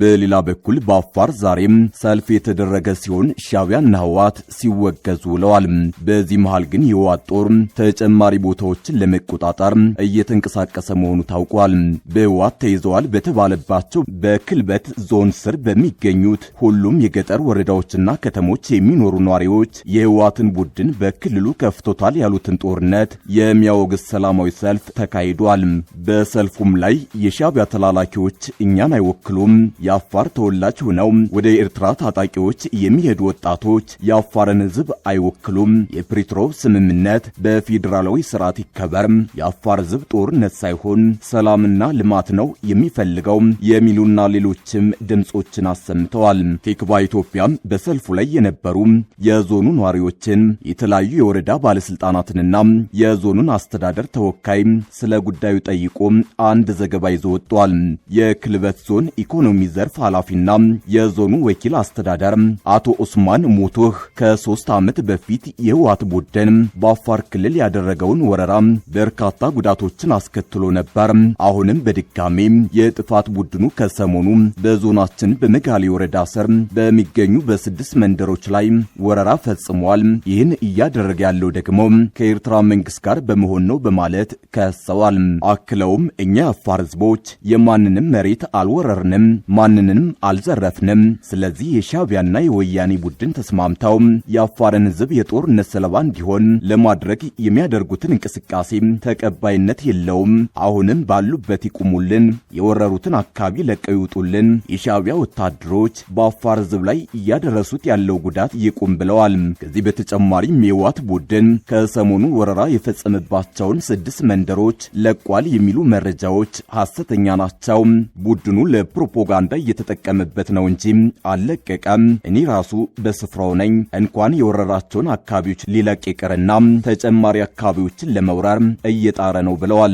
በሌላ በኩል በአፋር ዛሬም ሰልፍ የተደረገ ሲሆን ሻዕቢያና ህወሓት ሲወገዙ ውለዋል። በዚህ መሃል ግን የህወሓት ጦር ተጨማሪ ቦታዎችን ለመቆጣጠር እየተንቀሳቀሰ መሆኑ ታውቋል። በህወሓት ተይዘዋል በተባለባቸው በክልበት ዞን ስር በሚገኙት ሁሉም የገጠር ወረዳዎችና ከተሞች የሚኖሩ ነዋሪዎች የህወሓትን ቡድን በክልሉ ከፍቶታል ያሉትን ጦርነት የሚያወግዝ ሰላማዊ ሰልፍ ተካሂዷል። በሰልፉም ላይ የሻዕቢያ ተላላኪዎች እኛን አይወክሉም፣ የአፋር ተወላጅ ሆነው ወደ ኤርትራ ታጣቂዎች የሚሄዱ ወጣቶች የአፋርን ህዝብ አይወክሉም፣ የፕሪቶሪያው ስምምነት በፌዴራላዊ ስርዓት ይከበር፣ የአፋር ህዝብ ጦርነት ሳይሆን ሰላምና ልማት ነው የሚፈልገው የሚሉና ሌሎችም ድምጾችን አሰምተዋል። ቲክቫ ኢትዮጵያ በሰልፉ ላይ የነበሩ የዞኑ ነዋሪዎችን፣ የተለያዩ የወረዳ ባለስልጣናትንና የዞኑን አስተዳደር ተወካይ ስለ ጉዳዩ ጠይቆ አንድ ዘገባ ይዞ ወጥቷል። የክልበት ዞን ኢኮኖሚ ዘርፍ ኃላፊና የዞኑ ወኪል አስተዳደር አቶ ኡስማን ሞቶህ ከ3 ዓመት በፊት የህወሓት ቡድን በአፋር ክልል ያደረገውን ወረራ በርካታ ጉዳቶችን አስከትሎ ነበር። አሁንም በድጋሚ የጥፋት ቡድኑ ከሰሞኑ በዞናችን በመጋሌ ወረዳ ስር በሚገኙ በ6 መንደሮች ላይ ወረራ ፈጽሟል። ይህን እያደረገ ያለው ደግሞ ከኤርትራ መንግስት ጋር በመሆን ነው በማለት ከሰዋል። አክለውም እኛ የአፋር ህዝቦች የማንንም መሬት አልወረርንም፣ ማንንም አልዘረፍንም። ስለዚህ የሻዕቢያና የወያኔ ቡድን ተስማምተው የአፋርን ህዝብ የጦርነት ሰለባ እንዲሆን ለማድረግ የሚያደርጉትን እንቅስቃሴ ተቀባይነት የለውም። አሁንም ባሉበት ይቁሙልን፣ የወረሩትን አካባቢ ለቀው ይውጡልን፣ የሻዕቢያ ወታደሮች በአፋር ህዝብ ላይ እያደረሱት ያለው ጉዳት ይቁም ብለዋል። ከዚህ በተጨማሪም የህወሓት ቡድን ከሰሞኑ ወረራ የፈጸመባቸውን 6 መንደሮች ለቋል የሚሉ መረጃዎች ሐሰተኛ ናቸው። ቡድኑ ለፕሮፓጋንዳ እየተጠቀመበት ነው እንጂ አልለቀቀም። እኔ ራሱ በስፍራው ነኝ። እንኳን የወረራቸውን አካባቢዎች ሊለቅ ይቅርና ተጨማሪ አካባቢዎችን ለመውረር እየጣረ ነው ብለዋል።